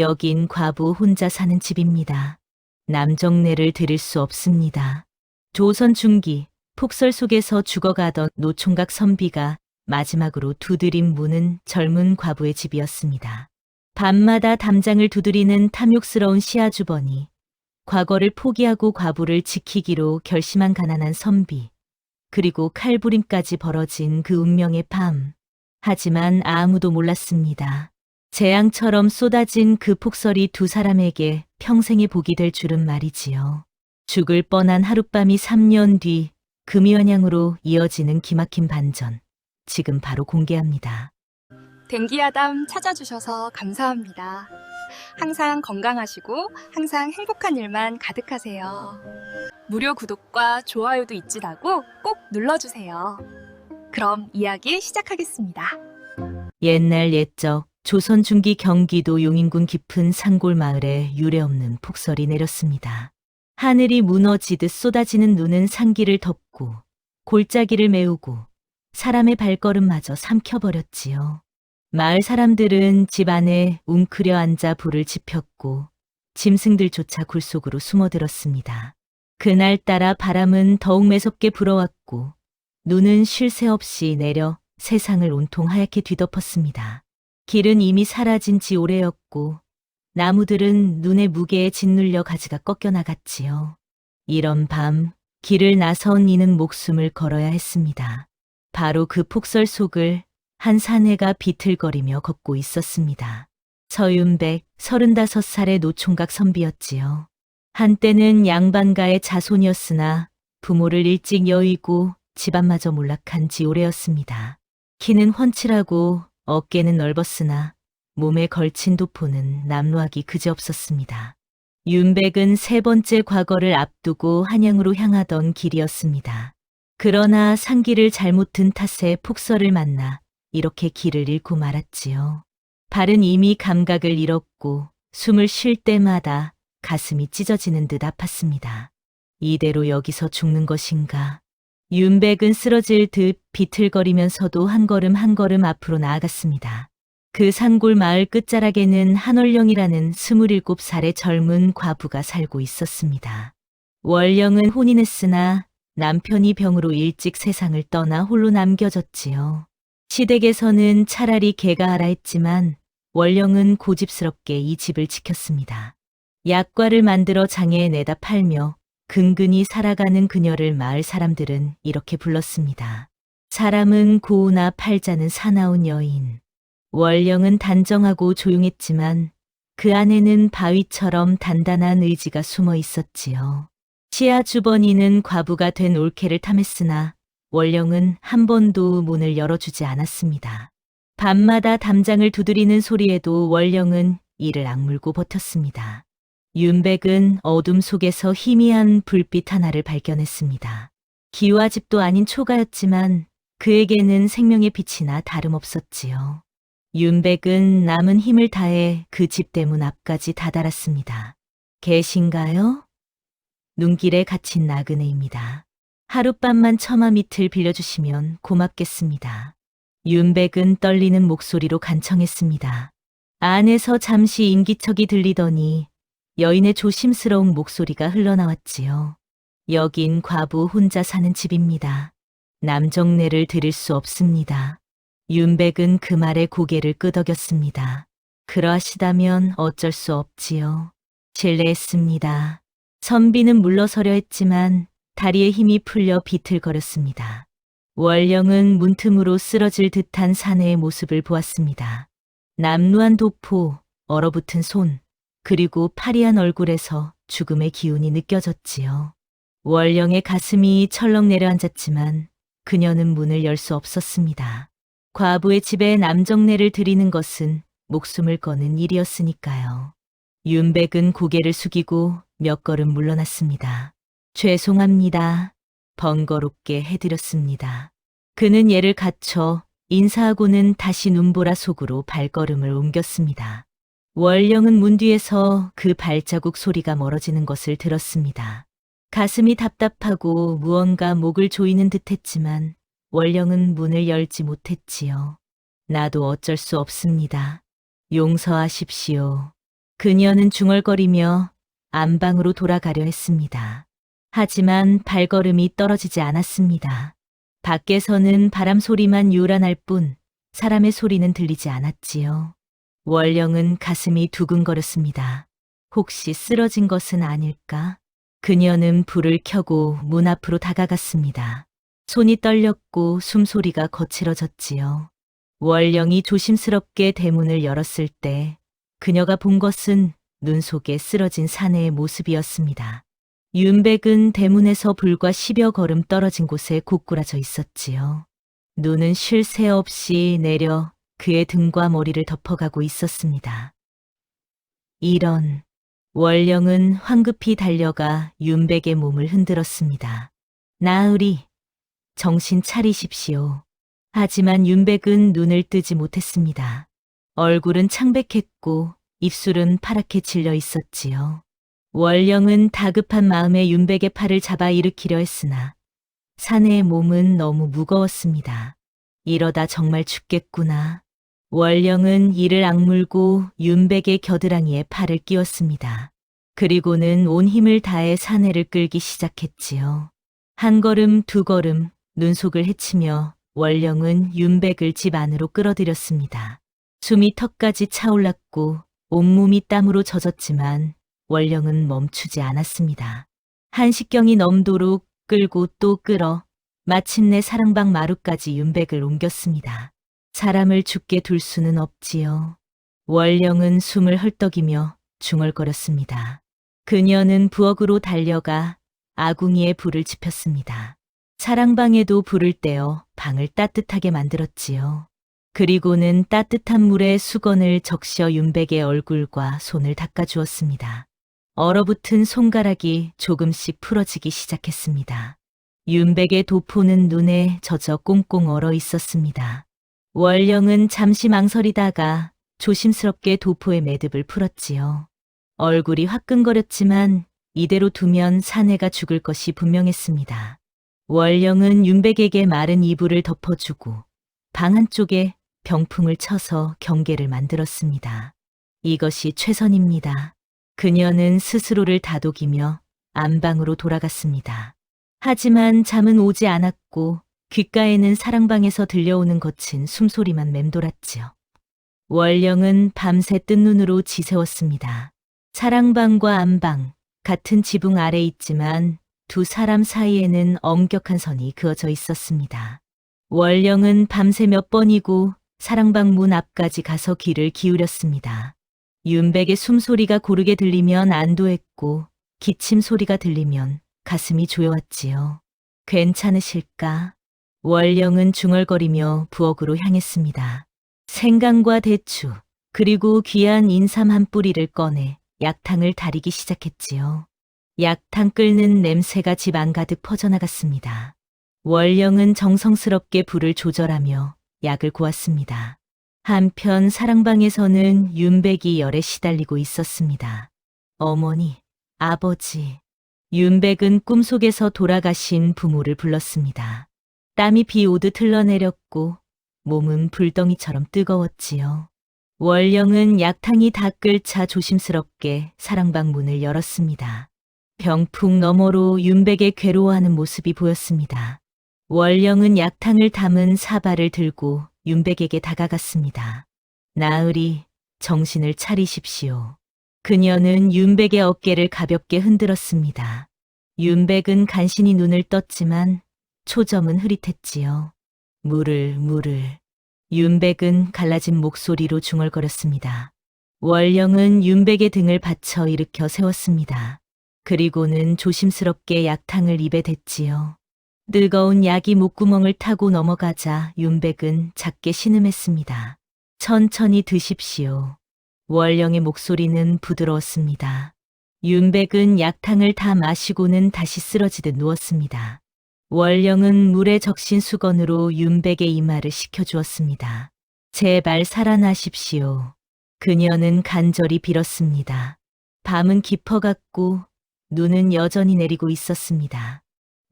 여긴 과부 혼자 사는 집입니다. 남정네를 드릴 수 없습니다. 조선 중기 폭설 속에서 죽어가던 노총각 선비가 마지막으로 두드린 문은 젊은 과부의 집이었습니다. 밤마다 담장을 두드리는 탐욕스러운 시아주버니, 과거를 포기하고 과부를 지키기로 결심한 가난한 선비, 그리고 칼부림까지 벌어진 그 운명의 밤. 하지만 아무도 몰랐습니다. 재앙처럼 쏟아진 그 폭설이 두 사람에게 평생의 복이 될 줄은 말이지요. 죽을 뻔한 하룻밤이 3년 뒤 금이환양으로 이어지는 기막힌 반전. 지금 바로 공개합니다. 댕기야담 찾아주셔서 감사합니다. 항상 건강하시고 항상 행복한 일만 가득하세요. 무료 구독과 좋아요도 잊지 말고 꼭 눌러주세요. 그럼 이야기 시작하겠습니다. 옛날 옛적 조선 중기 경기도 용인군 깊은 산골 마을에 유례없는 폭설이 내렸습니다. 하늘이 무너지듯 쏟아지는 눈은 산길을 덮고 골짜기를 메우고 사람의 발걸음마저 삼켜버렸지요. 마을 사람들은 집 안에 웅크려 앉아 불을 지폈고 짐승들조차 굴 속으로 숨어들었습니다. 그날따라 바람은 더욱 매섭게 불어왔고 눈은 쉴 새 없이 내려 세상을 온통 하얗게 뒤덮었습니다. 길은 이미 사라진 지 오래였고 나무들은 눈의 무게에 짓눌려 가지가 꺾여나갔지요. 이런 밤 길을 나선 이는 목숨을 걸어야 했습니다. 바로 그 폭설 속을 한 사내가 비틀거리며 걷고 있었습니다. 서윤백 35살의 노총각 선비였지요. 한때는 양반가의 자손이었으나 부모를 일찍 여의고 집안마저 몰락한 지 오래였습니다. 키는 훤칠하고 어깨는 넓었으나 몸에 걸친 도포는 남루하기 그지없었습니다. 윤백은 세 번째 과거를 앞두고 한양으로 향하던 길이었습니다. 그러나 산길을 잘못 든 탓에 폭설을 만나 이렇게 길을 잃고 말았지요. 발은 이미 감각을 잃었고 숨을 쉴 때마다 가슴이 찢어지는 듯 아팠습니다. 이대로 여기서 죽는 것인가? 윤백은 쓰러질 듯 비틀거리면서도 한 걸음 한 걸음 앞으로 나아갔습니다. 그 산골 마을 끝자락에는 한월령이라는 27살의 젊은 과부가 살고 있었습니다. 월령은 혼인했으나 남편이 병으로 일찍 세상을 떠나 홀로 남겨졌지요. 시댁에서는 차라리 개가 하라 했지만 월령은 고집스럽게 이 집을 지켰습니다. 약과를 만들어 장에 내다 팔며 근근히 살아가는 그녀를 마을 사람들은 이렇게 불렀습니다. 사람은 고우나 팔자는 사나운 여인. 월령은 단정하고 조용했지만 그 안에는 바위처럼 단단한 의지가 숨어 있었지요. 시아 주번이는 과부가 된 올케를 탐했으나 월령은 한 번도 문을 열어주지 않았습니다. 밤마다 담장을 두드리는 소리에도 월령은 이를 악물고 버텼습니다. 윤백은 어둠 속에서 희미한 불빛 하나를 발견했습니다. 기와집도 아닌 초가였지만 그에게는 생명의 빛이나 다름없었지요. 윤백은 남은 힘을 다해 그 집대문 앞까지 다다랐습니다. 계신가요? 눈길에 갇힌 나그네입니다. 하룻밤만 처마 밑을 빌려주시면 고맙겠습니다. 윤백은 떨리는 목소리로 간청했습니다. 안에서 잠시 인기척이 들리더니 여인의 조심스러운 목소리가 흘러나왔지요. 여긴 과부 혼자 사는 집입니다. 남정네를 드릴 수 없습니다. 윤백은 그 말에 고개를 끄덕였습니다. 그러하시다면 어쩔 수 없지요. 실례했습니다. 선비는 물러서려 했지만 다리에 힘이 풀려 비틀거렸습니다. 월령은 문틈으로 쓰러질 듯한 사내의 모습을 보았습니다. 남루한 도포, 얼어붙은 손, 그리고 파리한 얼굴에서 죽음의 기운이 느껴졌지요. 월령의 가슴이 철렁 내려앉았지만 그녀는 문을 열 수 없었습니다. 과부의 집에 남정네를 드리는 것은 목숨을 거는 일이었으니까요. 윤백은 고개를 숙이고 몇 걸음 물러났습니다. 죄송합니다. 번거롭게 해드렸습니다. 그는 예를 갖춰 인사하고는 다시 눈보라 속으로 발걸음을 옮겼습니다. 월령은 문 뒤에서 그 발자국 소리가 멀어지는 것을 들었습니다. 가슴이 답답하고 무언가 목을 조이는 듯했지만 월령은 문을 열지 못했지요. 나도 어쩔 수 없습니다. 용서하십시오. 그녀는 중얼거리며 안방으로 돌아가려 했습니다. 하지만 발걸음이 떨어지지 않았습니다. 밖에서는 바람 소리만 요란할 뿐 사람의 소리는 들리지 않았지요. 월령은 가슴이 두근거렸습니다. 혹시 쓰러진 것은 아닐까? 그녀는 불을 켜고 문 앞으로 다가갔습니다. 손이 떨렸고 숨소리가 거칠어졌지요. 월령이 조심스럽게 대문을 열었을 때 그녀가 본 것은 눈 속에 쓰러진 사내의 모습이었습니다. 윤백은 대문에서 불과 10여 걸음 떨어진 곳에 고꾸라져 있었지요. 눈은 쉴 새 없이 내려 그의 등과 머리를 덮어가고 있었습니다. 이런, 월령은 황급히 달려가 윤백의 몸을 흔들었습니다. 나으리, 정신 차리십시오. 하지만 윤백은 눈을 뜨지 못했습니다. 얼굴은 창백했고 입술은 파랗게 질려 있었지요. 월령은 다급한 마음에 윤백의 팔을 잡아 일으키려 했으나 사내의 몸은 너무 무거웠습니다. 이러다 정말 죽겠구나. 월령은 이를 악물고 윤백의 겨드랑이에 팔을 끼웠습니다. 그리고는 온 힘을 다해 사내를 끌기 시작했지요. 한 걸음 두 걸음 눈속을 헤치며 월령은 윤백을 집 안으로 끌어들였습니다. 숨이 턱까지 차올랐고 온몸이 땀으로 젖었지만 월령은 멈추지 않았습니다. 한식경이 넘도록 끌고 또 끌어 마침내 사랑방 마루까지 윤백을 옮겼습니다. 사람을 죽게 둘 수는 없지요. 월령은 숨을 헐떡이며 중얼거렸습니다. 그녀는 부엌으로 달려가 아궁이에 불을 지폈습니다. 사랑방에도 불을 떼어 방을 따뜻하게 만들었지요. 그리고는 따뜻한 물에 수건을 적셔 윤백의 얼굴과 손을 닦아주었습니다. 얼어붙은 손가락이 조금씩 풀어지기 시작했습니다. 윤백의 도포는 눈에 젖어 꽁꽁 얼어 있었습니다. 월령은 잠시 망설이다가 조심스럽게 도포의 매듭을 풀었지요. 얼굴이 화끈거렸지만 이대로 두면 사내가 죽을 것이 분명했습니다. 월령은 윤백에게 마른 이불을 덮어주고 방 한쪽에 병풍을 쳐서 경계를 만들었습니다. 이것이 최선입니다. 그녀는 스스로를 다독이며 안방으로 돌아갔습니다. 하지만 잠은 오지 않았고 귓가에는 사랑방에서 들려오는 거친 숨소리만 맴돌았지요. 월령은 밤새 뜬 눈으로 지새웠습니다. 사랑방과 안방, 같은 지붕 아래 있지만 두 사람 사이에는 엄격한 선이 그어져 있었습니다. 월령은 밤새 몇 번이고 사랑방 문 앞까지 가서 귀를 기울였습니다. 윤백의 숨소리가 고르게 들리면 안도했고 기침 소리가 들리면 가슴이 조여왔지요. 괜찮으실까? 월령은 중얼거리며 부엌으로 향했습니다. 생강과 대추, 그리고 귀한 인삼 한 뿌리를 꺼내 약탕을 다리기 시작했지요. 약탕 끓는 냄새가 집 안 가득 퍼져나갔습니다. 월령은 정성스럽게 불을 조절하며 약을 구웠습니다. 한편 사랑방에서는 윤백이 열에 시달리고 있었습니다. 어머니, 아버지. 윤백은 꿈속에서 돌아가신 부모를 불렀습니다. 땀이 비 오듯 흘러내렸고 몸은 불덩이처럼 뜨거웠지요. 월령은 약탕이 다 끓자 조심스럽게 사랑방 문을 열었습니다. 병풍 너머로 윤백의 괴로워하는 모습이 보였습니다. 월령은 약탕을 담은 사발을 들고 윤백에게 다가갔습니다. 나으리, 정신을 차리십시오. 그녀는 윤백의 어깨를 가볍게 흔들었습니다. 윤백은 간신히 눈을 떴지만 초점은 흐릿했지요. 물을. 윤백은 갈라진 목소리로 중얼거렸습니다. 월령은 윤백의 등을 받쳐 일으켜 세웠습니다. 그리고는 조심스럽게 약탕을 입에 댔지요. 뜨거운 약이 목구멍을 타고 넘어가자 윤백은 작게 신음했습니다. 천천히 드십시오. 월령의 목소리는 부드러웠습니다. 윤백은 약탕을 다 마시고는 다시 쓰러지듯 누웠습니다. 월령은 물에 적신 수건으로 윤백의 이마를 식혀주었습니다. 제발 살아나십시오. 그녀는 간절히 빌었습니다. 밤은 깊어갔고 눈은 여전히 내리고 있었습니다.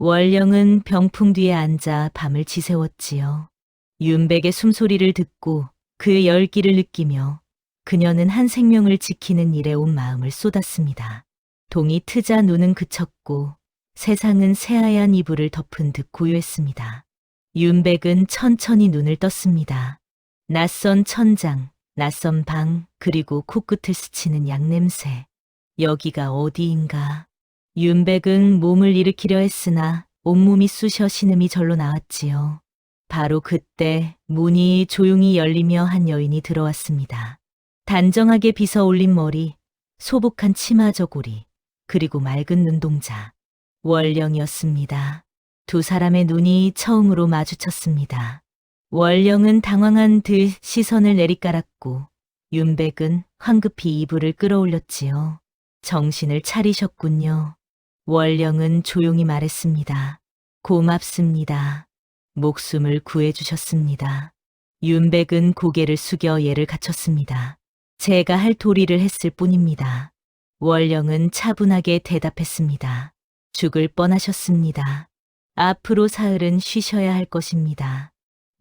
월령은 병풍 뒤에 앉아 밤을 지새웠지요. 윤백의 숨소리를 듣고 그의 열기를 느끼며 그녀는 한 생명을 지키는 일에 온 마음을 쏟았습니다. 동이 트자 눈은 그쳤고 세상은 새하얀 이불을 덮은 듯 고요했습니다. 윤백은 천천히 눈을 떴습니다. 낯선 천장, 낯선 방, 그리고 코끝을 스치는 양냄새. 여기가 어디인가. 윤백은 몸을 일으키려 했으나 온몸이 쑤셔 신음이 절로 나왔지요. 바로 그때 문이 조용히 열리며 한 여인이 들어왔습니다. 단정하게 빗어 올린 머리, 소복한 치마 저고리, 그리고 맑은 눈동자. 월령이었습니다. 두 사람의 눈이 처음으로 마주쳤습니다. 월령은 당황한 듯 시선을 내리깔았고 윤백은 황급히 이불을 끌어올렸지요. 정신을 차리셨군요. 월령은 조용히 말했습니다. 고맙습니다. 목숨을 구해주셨습니다. 윤백은 고개를 숙여 예를 갖췄습니다. 제가 할 도리를 했을 뿐입니다. 월령은 차분하게 대답했습니다. 죽을 뻔하셨습니다. 앞으로 사흘은 쉬셔야 할 것입니다.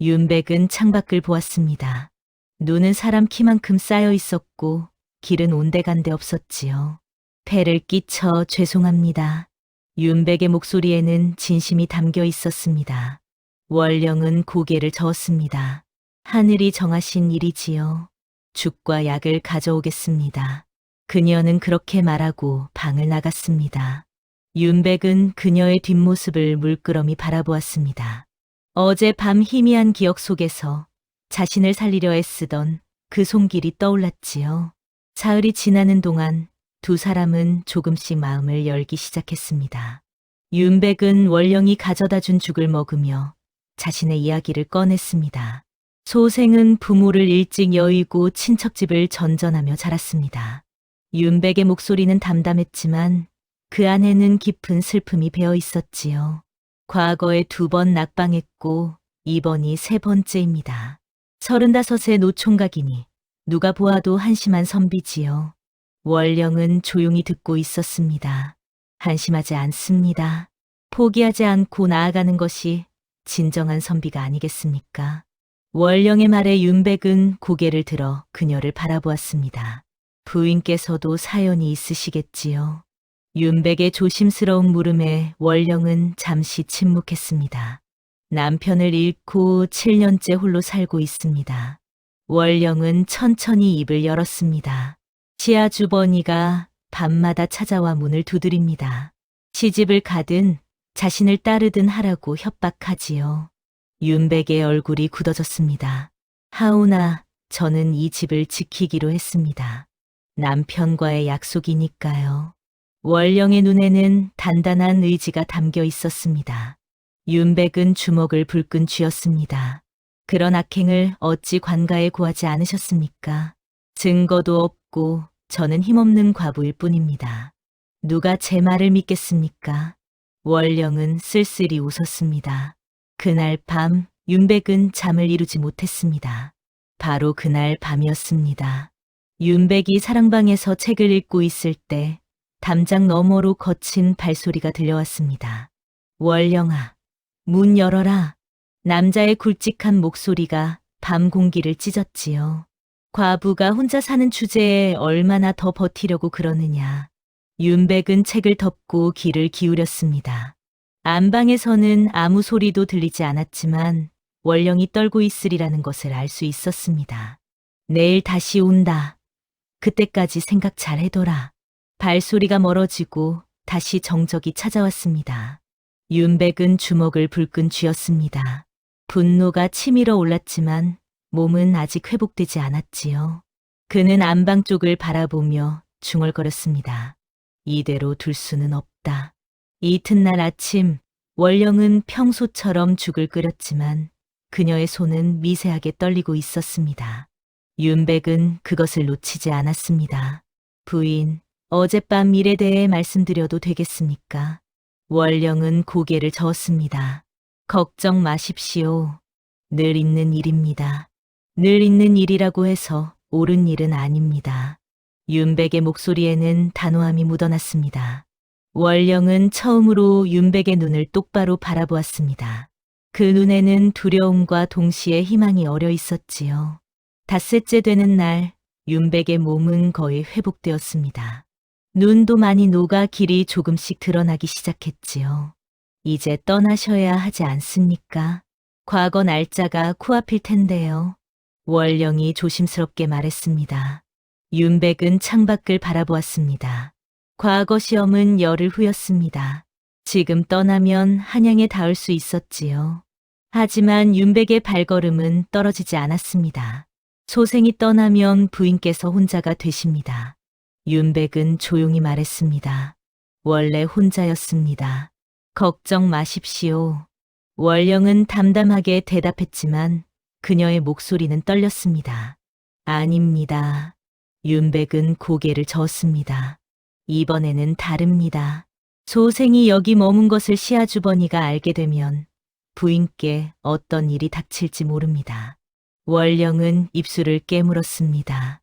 윤백은 창밖을 보았습니다. 눈은 사람 키만큼 쌓여 있었고 길은 온데간데 없었지요. 폐를 끼쳐 죄송합니다. 윤백의 목소리에는 진심이 담겨 있었습니다. 월령은 고개를 저었습니다. 하늘이 정하신 일이지요. 죽과 약을 가져오겠습니다. 그녀는 그렇게 말하고 방을 나갔습니다. 윤백은 그녀의 뒷모습을 물끄러미 바라보았습니다. 어젯밤 희미한 기억 속에서 자신을 살리려 애쓰던 그 손길이 떠올랐지요. 사흘이 지나는 동안 두 사람은 조금씩 마음을 열기 시작했습니다. 윤백은 월령이 가져다 준 죽을 먹으며 자신의 이야기를 꺼냈습니다. 소생은 부모를 일찍 여의고 친척집을 전전하며 자랐습니다. 윤백의 목소리는 담담했지만 그 안에는 깊은 슬픔이 배어 있었지요. 과거에 2번 낙방했고 이번이 3번째입니다. 35의 노총각이니 누가 보아도 한심한 선비지요. 월령은 조용히 듣고 있었습니다. 한심하지 않습니다. 포기하지 않고 나아가는 것이 진정한 선비가 아니겠습니까? 월령의 말에 윤백은 고개를 들어 그녀를 바라보았습니다. 부인께서도 사연이 있으시겠지요. 윤백의 조심스러운 물음에 월령은 잠시 침묵했습니다. 남편을 잃고 7년째 홀로 살고 있습니다. 월령은 천천히 입을 열었습니다. 시아 주번이가 밤마다 찾아와 문을 두드립니다. 시집을 가든 자신을 따르든 하라고 협박하지요. 윤백의 얼굴이 굳어졌습니다. 하오나 저는 이 집을 지키기로 했습니다. 남편과의 약속이니까요. 월령의 눈에는 단단한 의지가 담겨 있었습니다. 윤백은 주먹을 불끈 쥐었습니다. 그런 악행을 어찌 관가에 고하지 않으셨습니까? 증거도 없고 저는 힘없는 과부일 뿐입니다. 누가 제 말을 믿겠습니까? 월령은 쓸쓸히 웃었습니다. 그날 밤 윤백은 잠을 이루지 못했습니다. 바로 그날 밤이었습니다. 윤백이 사랑방에서 책을 읽고 있을 때 담장 너머로 거친 발소리가 들려왔습니다. 월령아, 문 열어라. 남자의 굵직한 목소리가 밤 공기를 찢었지요. 과부가 혼자 사는 주제에 얼마나 더 버티려고 그러느냐. 윤백은 책을 덮고 귀를 기울였습니다. 안방에서는 아무 소리도 들리지 않았지만 월령이 떨고 있으리라는 것을 알 수 있었습니다. 내일 다시 온다. 그때까지 생각 잘 해둬라. 발소리가 멀어지고 다시 정적이 찾아왔습니다. 윤백은 주먹을 불끈 쥐었습니다. 분노가 치밀어 올랐지만 몸은 아직 회복되지 않았지요. 그는 안방 쪽을 바라보며 중얼거렸습니다. 이대로 둘 수는 없다. 이튿날 아침 월령은 평소처럼 죽을 끓였지만 그녀의 손은 미세하게 떨리고 있었습니다. 윤백은 그것을 놓치지 않았습니다. 부인, 어젯밤 일에 대해 말씀드려도 되겠습니까? 월령은 고개를 저었습니다. 걱정 마십시오. 늘 있는 일입니다. 늘 있는 일이라고 해서 옳은 일은 아닙니다. 윤백의 목소리에는 단호함이 묻어났습니다. 월령은 처음으로 윤백의 눈을 똑바로 바라보았습니다. 그 눈에는 두려움과 동시에 희망이 어려 있었지요. 닷새째 되는 날, 윤백의 몸은 거의 회복되었습니다. 눈도 많이 녹아 길이 조금씩 드러나기 시작했지요. 이제 떠나셔야 하지 않습니까? 과거 날짜가 코앞일 텐데요. 월령이 조심스럽게 말했습니다. 윤백은 창밖을 바라보았습니다. 과거 시험은 열흘 후였습니다. 지금 떠나면 한양에 닿을 수 있었지요. 하지만 윤백의 발걸음은 떨어지지 않았습니다. 소생이 떠나면 부인께서 혼자가 되십니다. 윤백은 조용히 말했습니다. 원래 혼자였습니다. 걱정 마십시오. 월령은 담담하게 대답했지만 그녀의 목소리는 떨렸습니다. 아닙니다. 윤백은 고개를 저었습니다. 이번에는 다릅니다. 소생이 여기 머문 것을 시아주버니가 알게 되면 부인께 어떤 일이 닥칠지 모릅니다. 월령은 입술을 깨물었습니다.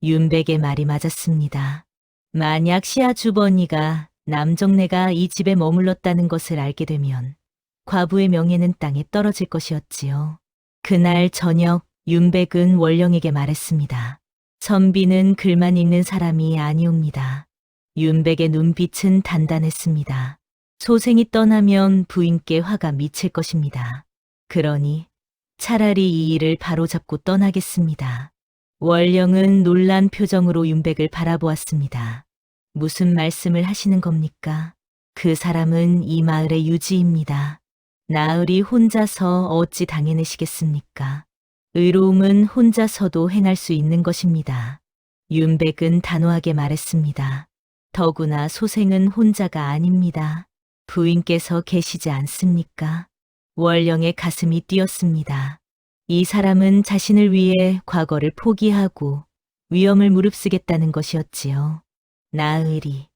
윤백의 말이 맞았습니다. 만약 시아주버니가 남정네가 이 집에 머물렀다는 것을 알게 되면 과부의 명예는 땅에 떨어질 것이었지요. 그날 저녁 윤백은 월령에게 말했습니다. 선비는 글만 읽는 사람이 아니옵니다. 윤백의 눈빛은 단단했습니다. 소생이 떠나면 부인께 화가 미칠 것입니다. 그러니 차라리 이 일을 바로잡고 떠나겠습니다. 월령은 놀란 표정으로 윤백을 바라보았습니다. 무슨 말씀을 하시는 겁니까? 그 사람은 이 마을의 유지입니다. 나으리 혼자서 어찌 당해내시겠습니까? 의로움은 혼자서도 행할 수 있는 것입니다. 윤백은 단호하게 말했습니다. 더구나 소생은 혼자가 아닙니다. 부인께서 계시지 않습니까? 월령의 가슴이 뛰었습니다. 이 사람은 자신을 위해 과거를 포기하고 위험을 무릅쓰겠다는 것이었지요. 나으리.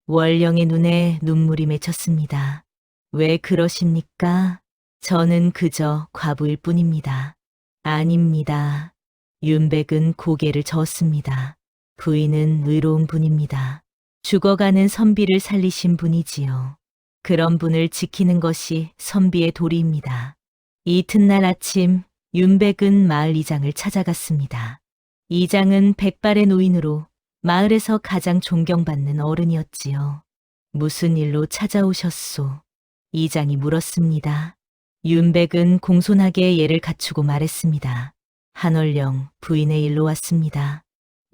월령의 눈에 눈물이 맺혔습니다. 왜 그러십니까? 저는 그저 과부일 뿐입니다. 아닙니다. 윤백은 고개를 저었습니다. 부인은 의로운 분입니다. 죽어가는 선비를 살리신 분이지요. 그런 분을 지키는 것이 선비의 도리입니다. 이튿날 아침 윤백은 마을 이장을 찾아갔습니다. 이장은 백발의 노인으로 마을에서 가장 존경받는 어른이었지요. 무슨 일로 찾아오셨소? 이장이 물었습니다. 윤백은 공손하게 예를 갖추고 말했습니다. 한월령 부인의 일로 왔습니다.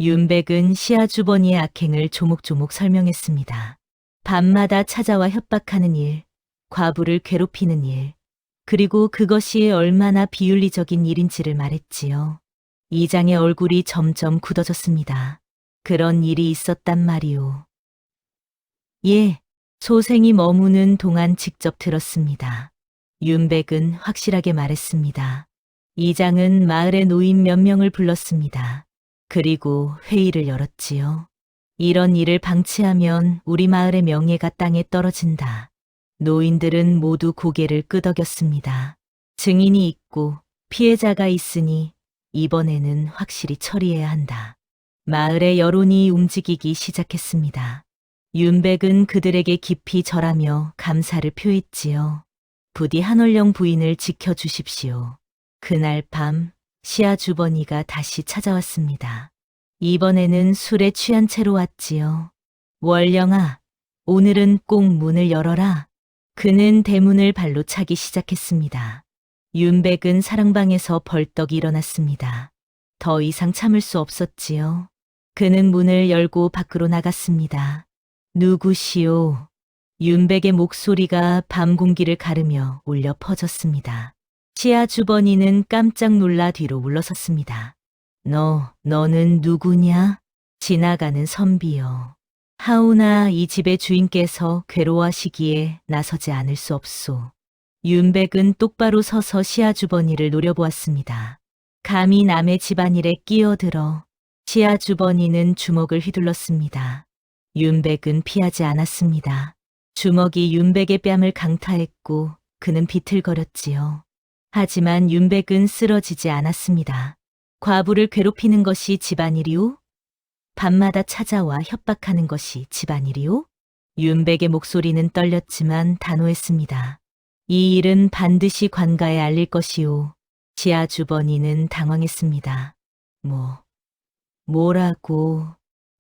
윤백은 시아주버니의 악행을 조목조목 설명했습니다. 밤마다 찾아와 협박하는 일, 과부를 괴롭히는 일, 그리고 그것이 얼마나 비윤리적인 일인지를 말했지요. 이장의 얼굴이 점점 굳어졌습니다. 그런 일이 있었단 말이오. 예, 소생이 머무는 동안 직접 들었습니다. 윤백은 확실하게 말했습니다. 이장은 마을의 노인 몇 명을 불렀습니다. 그리고 회의를 열었지요. 이런 일을 방치하면 우리 마을의 명예가 땅에 떨어진다. 노인들은 모두 고개를 끄덕였습니다. 증인이 있고 피해자가 있으니 이번에는 확실히 처리해야 한다. 마을의 여론이 움직이기 시작했습니다. 윤백은 그들에게 깊이 절하며 감사를 표했지요. 부디 한월령 부인을 지켜주십시오. 그날 밤 시아주버니가 다시 찾아왔습니다. 이번에는 술에 취한 채로 왔지요. 월령아, 오늘은 꼭 문을 열어라. 그는 대문을 발로 차기 시작했습니다. 윤백은 사랑방에서 벌떡 일어났습니다. 더 이상 참을 수 없었지요. 그는 문을 열고 밖으로 나갔습니다. 누구시오? 윤백의 목소리가 밤 공기를 가르며 울려 퍼졌습니다. 시아주버니는 깜짝 놀라 뒤로 물러섰습니다. 너는 누구냐? 지나가는 선비여. 하오나 이 집의 주인께서 괴로워하시기에 나서지 않을 수 없소. 윤백은 똑바로 서서 시아주버니를 노려보았습니다. 감히 남의 집안일에 끼어들어 시아주버니는 주먹을 휘둘렀습니다. 윤백은 피하지 않았습니다. 주먹이 윤백의 뺨을 강타했고 그는 비틀거렸지요. 하지만 윤백은 쓰러지지 않았습니다. 과부를 괴롭히는 것이 집안일이오? 밤마다 찾아와 협박하는 것이 집안일이오? 윤백의 목소리는 떨렸지만 단호했습니다. 이 일은 반드시 관가에 알릴 것이오. 시아주버니는 당황했습니다. 뭐라고?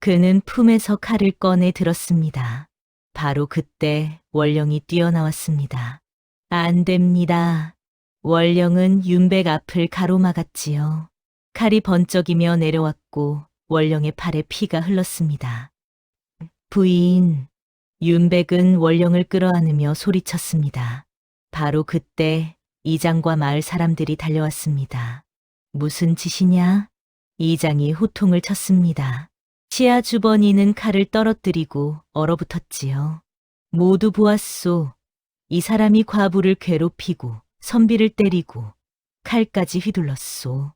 그는 품에서 칼을 꺼내 들었습니다. 바로 그때 원령이 뛰어나왔습니다. 안 됩니다. 원령은 윤백 앞을 가로막았지요. 칼이 번쩍이며 내려왔고 원령의 팔에 피가 흘렀습니다. 부인. 윤백은 원령을 끌어안으며 소리쳤습니다. 바로 그때 이장과 마을 사람들이 달려왔습니다. 무슨 짓이냐? 이장이 호통을 쳤습니다. 치아 주번이는 칼을 떨어뜨리고 얼어붙었지요. 모두 보았소. 이 사람이 과부를 괴롭히고 선비를 때리고 칼까지 휘둘렀소.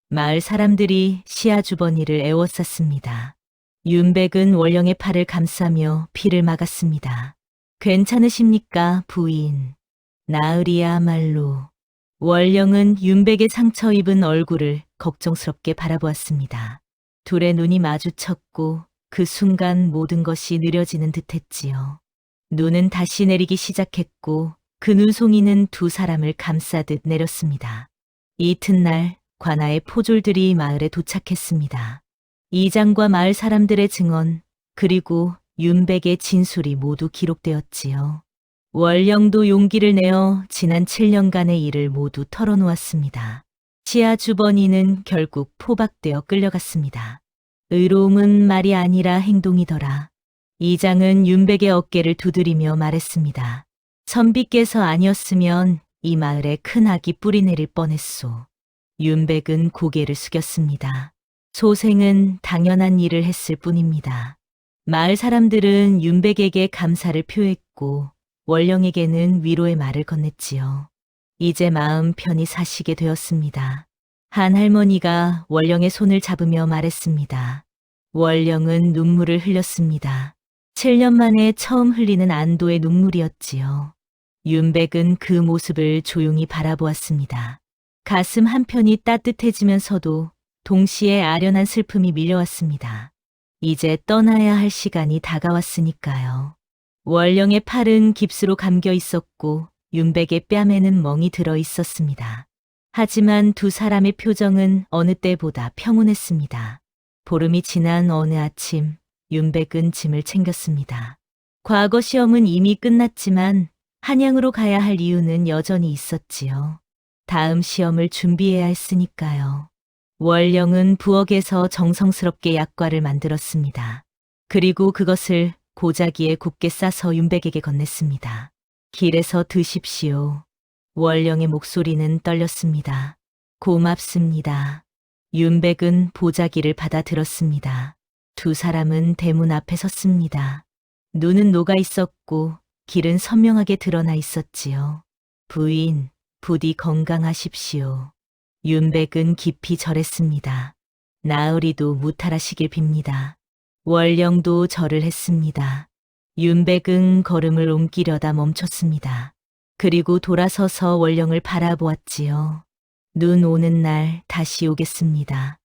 마을 사람들이 시아 주번이를 애워쌌습니다. 윤백은 원령의 팔을 감싸며 피를 막았습니다. 괜찮으십니까, 부인? 나으리야말로. 원령은 윤백의 상처 입은 얼굴을 걱정스럽게 바라보았습니다. 둘의 눈이 마주쳤고 그 순간 모든 것이 느려지는 듯했지요. 눈은 다시 내리기 시작했고 그 눈송이는 두 사람을 감싸듯 내렸습니다. 이튿날 관아의 포졸들이 마을에 도착했습니다. 이장과 마을 사람들의 증언 그리고 윤백의 진술이 모두 기록되었지요. 원령도 용기를 내어 지난 7년간의 일을 모두 털어놓았습니다. 치아 주번이는 결국 포박되어 끌려갔습니다. 의로움은 말이 아니라 행동이더라. 이장은 윤백의 어깨를 두드리며 말했습니다. 선비께서 아니었으면 이 마을에 큰 악이 뿌리내릴 뻔했소. 윤백은 고개를 숙였습니다. 소생은 당연한 일을 했을 뿐입니다. 마을 사람들은 윤백에게 감사를 표했고 원령에게는 위로의 말을 건넸지요. 이제 마음 편히 사시게 되었습니다. 한 할머니가 원령의 손을 잡으며 말했습니다. 원령은 눈물을 흘렸습니다. 7년 만에 처음 흘리는 안도의 눈물이었지요. 윤백은 그 모습을 조용히 바라보았습니다. 가슴 한편이 따뜻해지면서도 동시에 아련한 슬픔이 밀려왔습니다. 이제 떠나야 할 시간이 다가왔으니까요. 원령의 팔은 깁스로 감겨 있었고 윤백의 뺨에는 멍이 들어 있었습니다. 하지만 두 사람의 표정은 어느 때보다 평온했습니다. 보름이 지난 어느 아침 윤백은 짐을 챙겼습니다. 과거 시험은 이미 끝났지만 한양으로 가야 할 이유는 여전히 있었지요. 다음 시험을 준비해야 했으니까요. 원령은 부엌에서 정성스럽게 약과를 만들었습니다. 그리고 그것을 고자기에 곱게 싸서 윤백에게 건넸습니다. 길에서 드십시오. 원령의 목소리는 떨렸습니다. 고맙습니다. 윤백은 보자기를 받아 들었습니다. 두 사람은 대문 앞에 섰습니다. 눈은 녹아 있었고 길은 선명하게 드러나 있었지요. 부인, 부디 건강하십시오. 윤백은 깊이 절했습니다. 나으리도 무탈하시길 빕니다. 원령도 절을 했습니다. 윤백은 걸음을 옮기려다 멈췄습니다. 그리고 돌아서서 원령을 바라보았지요. 눈 오는 날 다시 오겠습니다.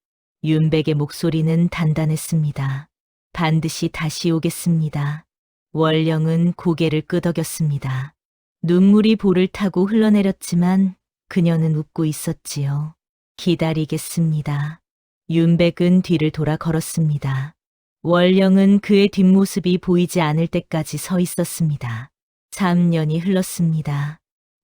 윤백의 목소리는 단단했습니다. 반드시 다시 오겠습니다. 원령은 고개를 끄덕였습니다. 눈물이 볼을 타고 흘러내렸지만 그녀는 웃고 있었지요. 기다리겠습니다. 윤백은 뒤를 돌아 걸었습니다. 원령은 그의 뒷모습이 보이지 않을 때까지 서 있었습니다. 3년이 흘렀습니다.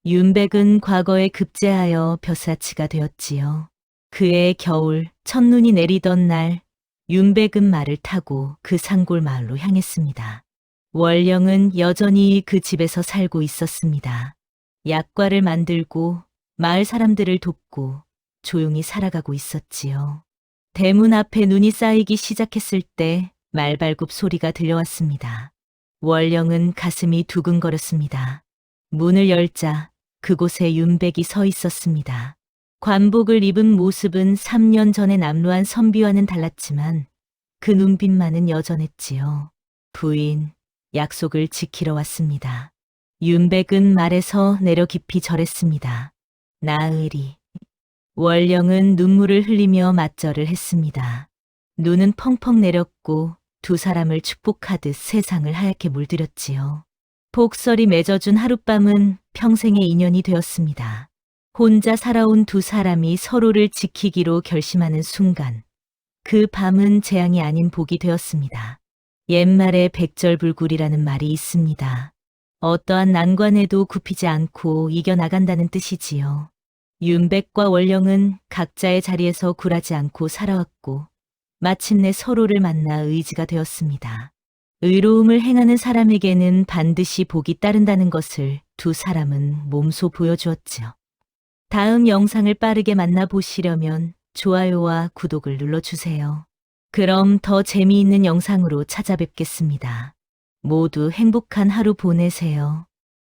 윤백은 과거에 급제하여 벼슬아치가 되었지요. 그해 겨울 첫눈이 내리던 날 윤백은 말을 타고 그 산골 마을로 향했습니다. 원령은 여전히 그 집에서 살고 있었습니다. 약과를 만들고 마을 사람들을 돕고 조용히 살아가고 있었지요. 대문 앞에 눈이 쌓이기 시작했을 때 말발굽 소리가 들려왔습니다. 원령은 가슴이 두근거렸습니다. 문을 열자 그곳에 윤백이 서 있었습니다. 관복을 입은 모습은 3년 전의 남루한 선비와는 달랐지만 그 눈빛만은 여전했지요. 부인, 약속을 지키러 왔습니다. 윤백은 말에서 내려 깊이 절했습니다. 나으리. 원령은 눈물을 흘리며 맞절을 했습니다. 눈은 펑펑 내렸고 두 사람을 축복하듯 세상을 하얗게 물들였지요. 복설이 맺어준 하룻밤은 평생의 인연이 되었습니다. 혼자 살아온 두 사람이 서로를 지키기로 결심하는 순간 그 밤은 재앙이 아닌 복이 되었습니다. 옛말에 백절불굴이라는 말이 있습니다. 어떠한 난관에도 굽히지 않고 이겨나간다는 뜻이지요. 윤백과 원령은 각자의 자리에서 굴하지 않고 살아왔고 마침내 서로를 만나 의지가 되었습니다. 의로움을 행하는 사람에게는 반드시 복이 따른다는 것을 두 사람은 몸소 보여주었지요. 다음 영상을 빠르게 만나보시려면 좋아요와 구독을 눌러주세요. 그럼 더 재미있는 영상으로 찾아뵙겠습니다. 모두 행복한 하루 보내세요.